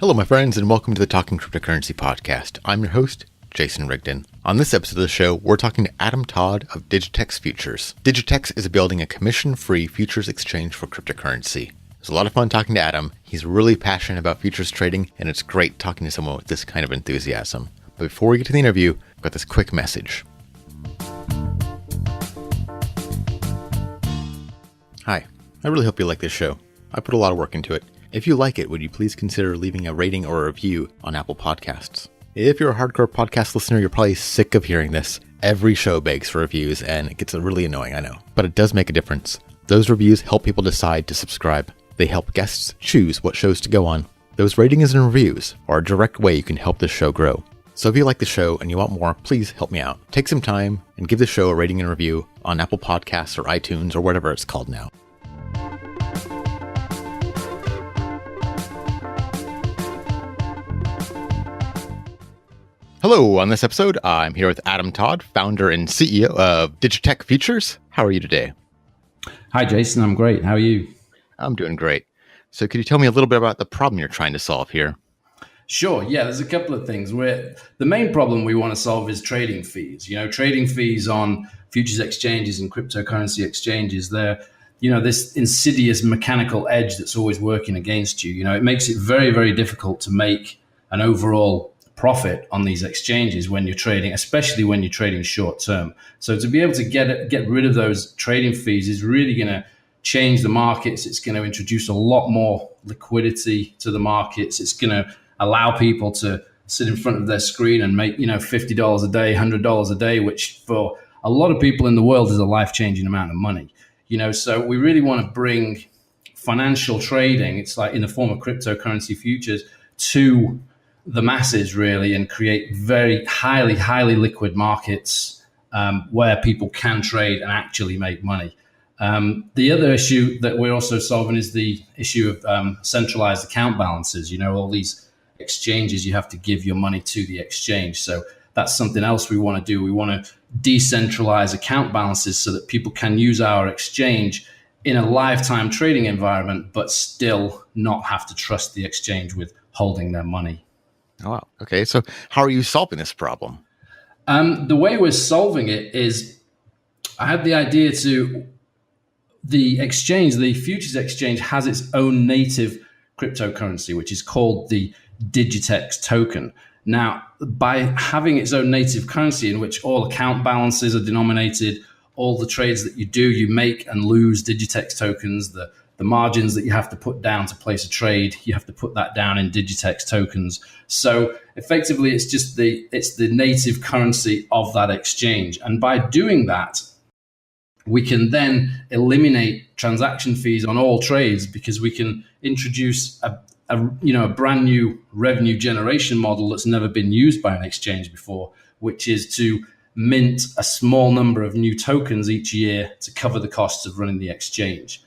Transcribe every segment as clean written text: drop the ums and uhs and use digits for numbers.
Hello, my friends, and welcome to the Talking Cryptocurrency podcast. I'm your host, Jason Rigden. On this episode of the show, we're talking to Todd of Digitex Futures. Digitex is building a commission-free futures exchange for cryptocurrency. It was a lot of fun talking to Adam. He's really passionate about futures trading, and it's great talking to someone with this kind of enthusiasm. But before we get to the interview, I've got this quick message. Hi, I really hope you like this show. I put a lot of work into it. If you like it, would you please consider leaving a rating or a review on Apple Podcasts? If you're a hardcore podcast listener, you're probably sick of hearing this. Every show begs for reviews, and it gets really annoying, I know. But it does make a difference. Those reviews help people decide to subscribe. They help guests choose what shows to go on. Those ratings and reviews are a direct way you can help this show grow. So if you like the show and you want more, please help me out. Take some time and give the show a rating and review on Apple Podcasts or iTunes or whatever it's called now. Hello, on this episode, I'm here with Todd, founder and CEO of Digitex Futures. How are you today? Hi, Jason. I'm great. How are you? I'm doing great. So could you tell me a little bit about the problem you're trying to solve here? Sure. Yeah, there's a couple of things. The main problem we want to solve is trading fees. Trading fees on futures exchanges and cryptocurrency exchanges, they're, this insidious mechanical edge that's always working against you. It makes it very, very difficult to make an overall profit on these exchanges when you're trading, especially when you're trading short term. So to be able to get rid of those trading fees is really going to change the markets. It's going to introduce a lot more liquidity to the markets. It's going to allow people to sit in front of their screen and make, $50 a day, $100 a day, which for a lot of people in the world is a life-changing amount of money. So we really want to bring financial trading, it's like in the form of cryptocurrency futures, to the masses really, and create very highly liquid markets where people can trade and actually make money. The other issue that we're also solving is the issue of centralized account balances. All these exchanges, you have to give your money to the exchange. So that's something else we want to do. We want to decentralize account balances so that people can use our exchange in a lifetime trading environment, but still not have to trust the exchange with holding their money. Oh, wow. Okay. So how are you solving this problem? The way we're solving it is I had the idea the futures exchange has its own native cryptocurrency, which is called the Digitex token. Now, by having its own native currency in which all account balances are denominated, all the trades that you do, you make and lose Digitex tokens, the margins that you have to put down to place a trade, you have to put that down in Digitex tokens. So effectively, it's the native currency of that exchange. And by doing that, we can then eliminate transaction fees on all trades because we can introduce a brand new revenue generation model that's never been used by an exchange before, which is to mint a small number of new tokens each year to cover the costs of running the exchange.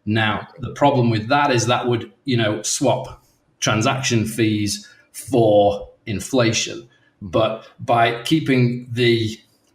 Now, the problem with that is that would, swap transaction fees for inflation. But by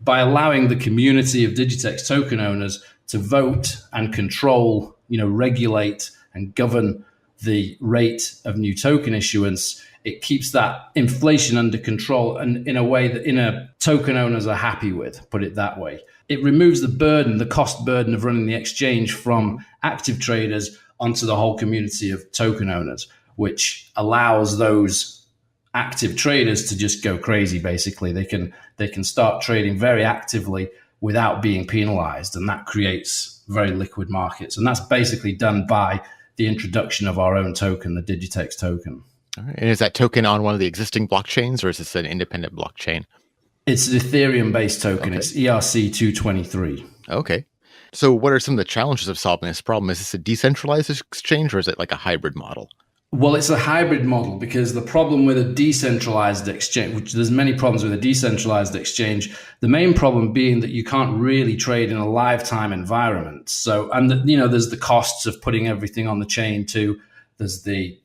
allowing the community of Digitex token owners to vote and control, regulate and govern the rate of new token issuance, it keeps that inflation under control and in a way that token owners are happy with, put it that way. It removes the cost burden of running the exchange from active traders onto the whole community of token owners, which allows those active traders to just go crazy. Basically, they can start trading very actively without being penalized, and that creates very liquid markets. And that's basically done by the introduction of our own token, the Digitex token. All right. And is that token on one of the existing blockchains, or is this an independent blockchain? It's an Ethereum-based token. Okay. It's ERC-223. Okay. So what are some of the challenges of solving this problem? Is this a decentralized exchange, or is it like a hybrid model? Well, it's a hybrid model because the problem with a decentralized exchange, which there's many problems with a decentralized exchange, the main problem being that you can't really trade in a lifetime environment. So, and there's the costs of putting everything on the chain too. There's the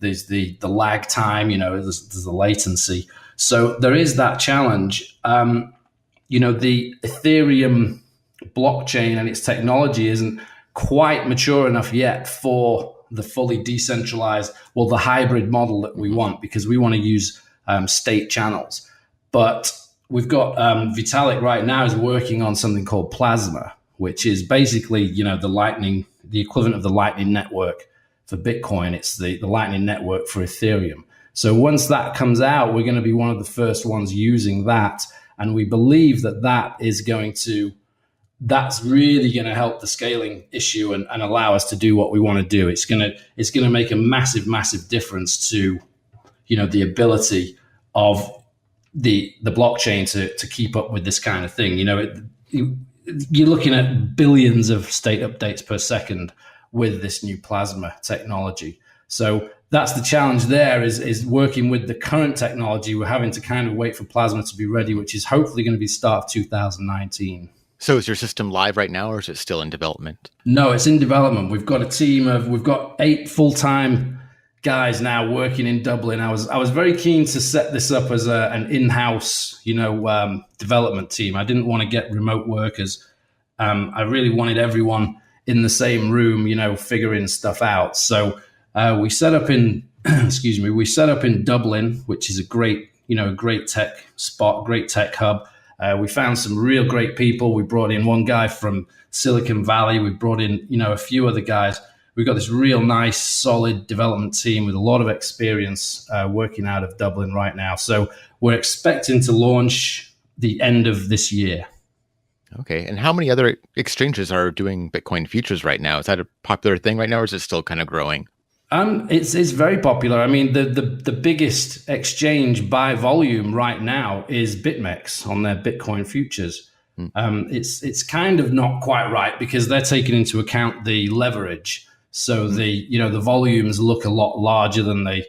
lag time, there's the latency. So there is that challenge. The Ethereum blockchain and its technology isn't quite mature enough yet for the fully decentralized, well, the hybrid model that we want, because we want to use state channels. But we've got Vitalik right now is working on something called Plasma, which is basically, the equivalent of the Lightning Network for Bitcoin. It's the Lightning Network for Ethereum. So once that comes out, we're going to be one of the first ones using that. And we believe that's really going to help the scaling issue and allow us to do what we want to do. It's going to make a massive, massive difference to, the ability of the blockchain to keep up with this kind of thing. You're looking at billions of state updates per second with this new Plasma technology. So that's the challenge there is working with the current technology. We're having to kind of wait for Plasma to be ready, which is hopefully going to be start of 2019. So is your system live right now, or is it still in development? No, it's in development. We've got we've got 8 full-time guys now working in Dublin. I was very keen to set this up as an in-house, development team. I didn't want to get remote workers. I really wanted everyone in the same room, figuring stuff out. So we set up in, we set up in Dublin, which is a great tech spot, great tech hub. We found some real great people. We brought in one guy from Silicon Valley. We brought in, a few other guys. We've got this real nice, solid development team with a lot of experience working out of Dublin right now. So we're expecting to launch the end of this year. Okay. And how many other exchanges are doing Bitcoin futures right now? Is that a popular thing right now, or is it still kind of growing? It's very popular. I mean, the biggest exchange by volume right now is BitMEX on their Bitcoin futures. It's kind of not quite right because they're taking into account the leverage. So the volumes look a lot larger than they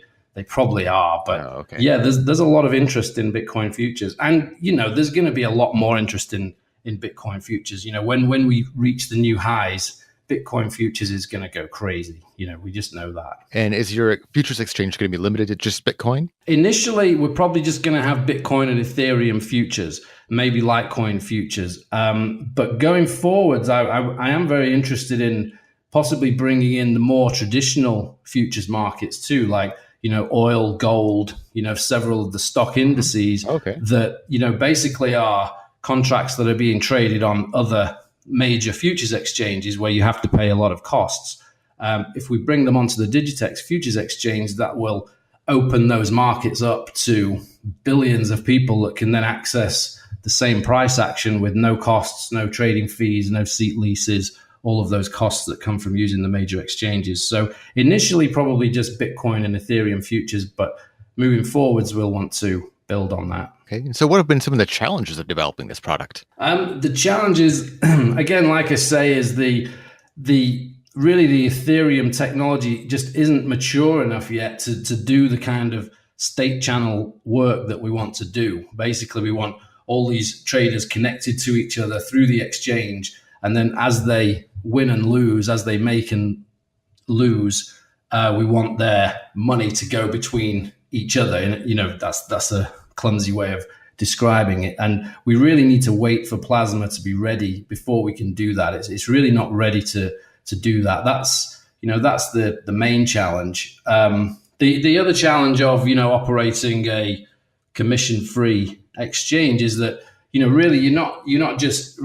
probably are. But yeah, there's a lot of interest in Bitcoin futures, and there's going to be a lot more interest in Bitcoin futures. When we reach the new highs, Bitcoin futures is going to go crazy. We just know that. And is your futures exchange going to be limited to just Bitcoin? Initially, we're probably just going to have Bitcoin and Ethereum futures, maybe Litecoin futures. But going forwards, I am very interested in possibly bringing in the more traditional futures markets too, like, oil, gold, several of the stock indices that, basically are contracts that are being traded on other major futures exchanges where you have to pay a lot of costs. If we bring them onto the Digitex futures exchange, that will open those markets up to billions of people that can then access the same price action with no costs, no trading fees, no seat leases, all of those costs that come from using the major exchanges. So initially, probably just Bitcoin and Ethereum futures, but moving forwards, we'll want to build on that. Okay. So what have been some of the challenges of developing this product? The challenges, again, like I say, is the Ethereum technology just isn't mature enough yet to do the kind of state channel work that we want to do. Basically, we want all these traders connected to each other through the exchange. And then as they win and lose, as they make and lose, we want their money to go between each other. And, that's a clumsy way of describing it. And we really need to wait for Plasma to be ready before we can do that. It's really not ready to do that. That's the main challenge. The other challenge of, operating a commission-free exchange is that, really you're not just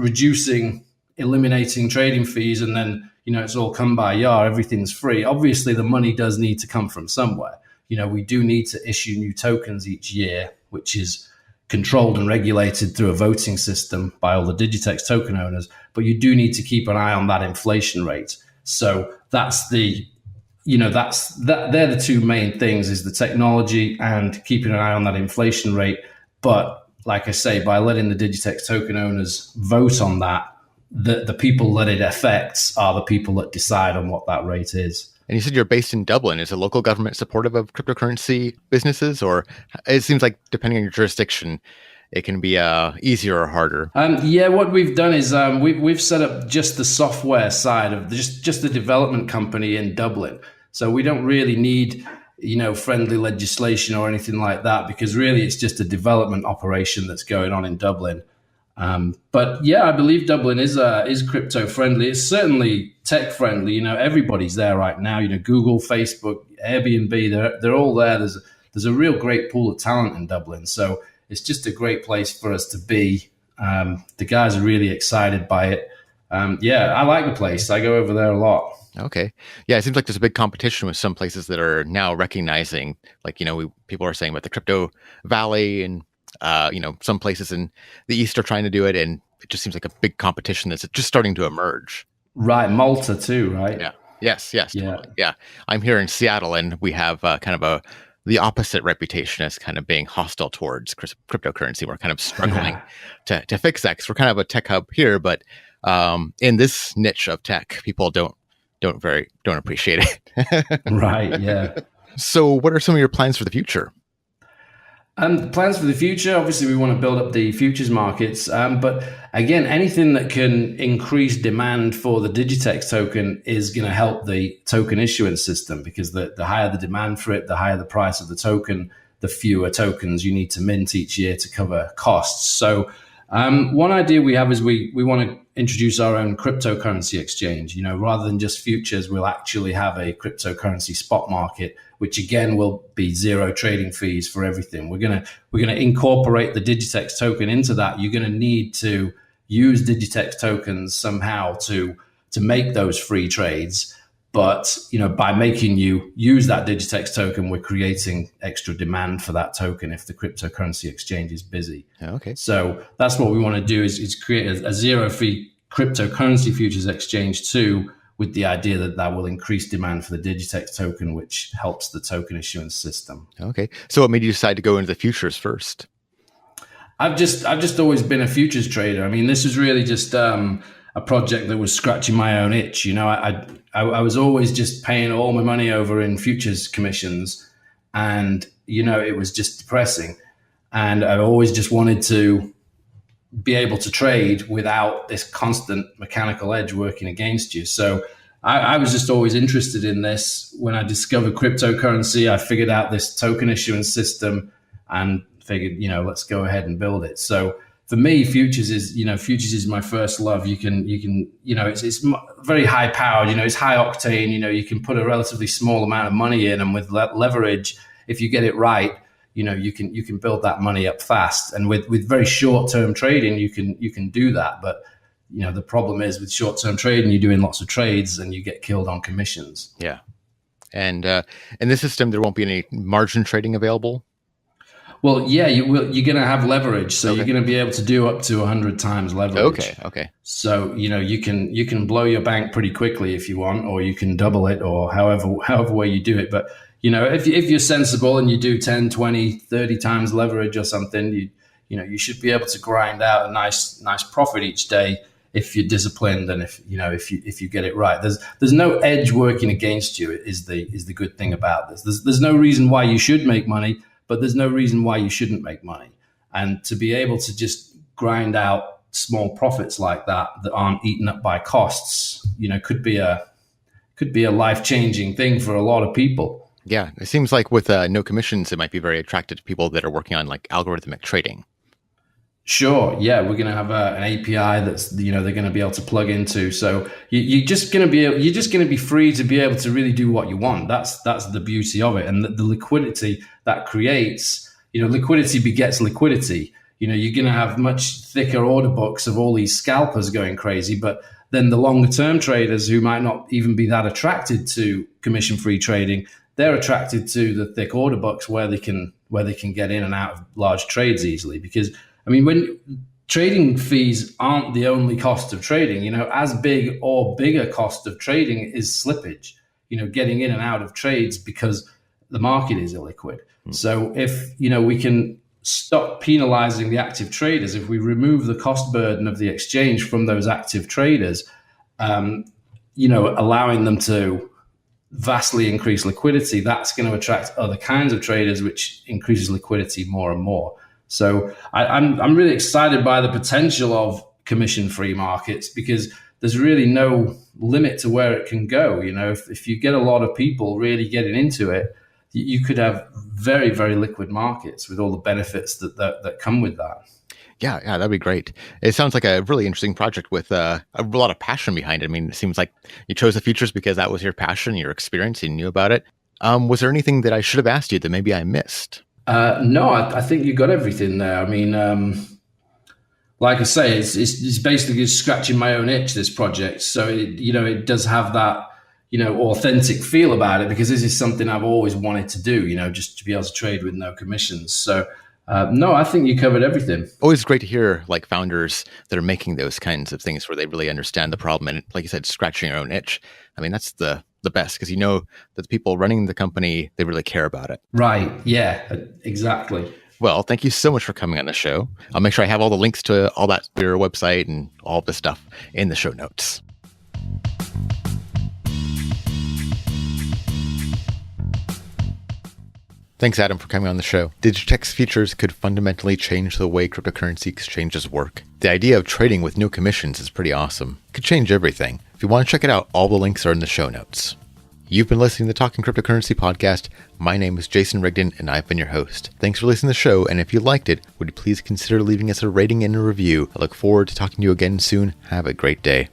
eliminating trading fees and then, it's all come by yar, everything's free. Obviously, the money does need to come from somewhere. We do need to issue new tokens each year, which is controlled and regulated through a voting system by all the Digitex token owners. But you do need to keep an eye on that inflation rate. So they're the two main things, is the technology and keeping an eye on that inflation rate. But like I say, by letting the Digitex token owners vote on that, the people that it affects are the people that decide on what that rate is. And you said you're based in Dublin. Is the local government supportive of cryptocurrency businesses? Or it seems like depending on your jurisdiction, it can be easier or harder. What we've done is we've set up just the software side of just the development company in Dublin. So we don't really need, friendly legislation or anything like that, because really it's just a development operation that's going on in Dublin. But yeah, I believe Dublin is crypto friendly. It's certainly tech friendly. Everybody's there right now. Google, Facebook, Airbnb, they're all there. There's a real great pool of talent in Dublin. So it's just a great place for us to be. The guys are really excited by it. I like the place. I go over there a lot. Okay. Yeah, it seems like there's a big competition with some places that are now recognizing, like, people are saying about the crypto valley and, some places in the East are trying to do it. And it just seems like a big competition that's just starting to emerge. Right. Malta too, right? Yeah. Yes. Yeah. Totally. Yeah. I'm here in Seattle and we have the opposite reputation as kind of being hostile towards cryptocurrency. We're kind of struggling to fix that because we're kind of a tech hub here, but in this niche of tech, people don't appreciate it. Right. Yeah. So what are some of your plans for the future? The plans for the future, obviously, we want to build up the futures markets. But again, anything that can increase demand for the Digitex token is going to help the token issuance system, because the higher the demand for it, the higher the price of the token, the fewer tokens you need to mint each year to cover costs. So one idea we have is we want to introduce our own cryptocurrency exchange. Rather than just futures, we'll actually have a cryptocurrency spot market, which again will be zero trading fees for everything. We're gonna incorporate the Digitex token into that. You're gonna need to use Digitex tokens somehow to make those free trades. But by making you use that Digitex token, we're creating extra demand for that token if the cryptocurrency exchange is busy. Okay. So that's what we want to do is create a zero fee cryptocurrency futures exchange too, with the idea that will increase demand for the Digitex token, which helps the token issuance system. Okay. So what made you decide to go into the futures first? I've just always been a futures trader. I mean, this was really just a project that was scratching my own itch. I was always just paying all my money over in futures commissions, and it was just depressing. And I always just wanted to be able to trade without this constant mechanical edge working against you. So I was just always interested in this. When I discovered cryptocurrency, I figured out this token issuance system and figured, let's go ahead and build it. So for me, futures is my first love. You can, it's very high powered, it's high octane, you can put a relatively small amount of money in, and with leverage, if you get it right, you can build that money up fast. And with very short-term trading, you can do that. But, the problem is with short-term trading, you're doing lots of trades and you get killed on commissions. Yeah. And in this system, there won't be any margin trading available? Well, yeah, you will. You're going to have leverage, so you're going to be able to do up to 100 times leverage. Okay. So you can blow your bank pretty quickly if you want, or you can double it, or however way you do it. But if you're sensible and you do 10, 20, 30 times leverage or something, you should be able to grind out a nice profit each day if you're disciplined and if you get it right. There's no edge working against you. Is the good thing about this. There's no reason why you should make money, but there's no reason why you shouldn't make money. And to be able to just grind out small profits like that aren't eaten up by costs, could be a life-changing thing for a lot of people. Yeah, it seems like with no commissions, it might be very attractive to people that are working on like algorithmic trading. Sure. Yeah, we're going to have an API that's they're going to be able to plug into. So you're just going to be free to be able to really do what you want. That's the beauty of it, and the liquidity that creates. Liquidity begets liquidity. You're going to have much thicker order books of all these scalpers going crazy, but then the longer term traders who might not even be that attracted to commission free trading, they're attracted to the thick order books where they can get in and out of large trades easily. Because when trading fees aren't the only cost of trading, as big or bigger cost of trading is slippage, getting in and out of trades because the market is illiquid. So if, we can stop penalizing the active traders, if we remove the cost burden of the exchange from those active traders, allowing them to vastly increase liquidity, that's going to attract other kinds of traders, which increases liquidity more and more. So I'm really excited by the potential of commission-free markets, because there's really no limit to where it can go. If you get a lot of people really getting into it, you could have very, very liquid markets with all the benefits that come with that. Yeah, that'd be great. It sounds like a really interesting project with a lot of passion behind it. I mean, it seems like you chose the features because that was your passion, your experience, you knew about it. Was there anything that I should have asked you that maybe I missed? No, I think you got everything there. I mean, like I say, it's basically just scratching my own itch, this project. So it does have that authentic feel about it, because this is something I've always wanted to do. Just to be able to trade with no commissions. So no, I think you covered everything. Always great to hear like founders that are making those kinds of things where they really understand the problem and, like you said, scratching your own itch. I mean, that's the best, because you know that the people running the company, they really care about it. Right. Yeah, exactly. Well, thank you so much for coming on the show. I'll make sure I have all the links to all that, your website and all this stuff in the show notes. Thanks, Adam, for coming on the show. Digitex features could fundamentally change the way cryptocurrency exchanges work. The idea of trading with no commissions is pretty awesome. It could change everything. If you want to check it out, all the links are in the show notes. You've been listening to the Talking Cryptocurrency podcast. My name is Jason Rigden, and I've been your host. Thanks for listening to the show, and if you liked it, would you please consider leaving us a rating and a review? I look forward to talking to you again soon. Have a great day.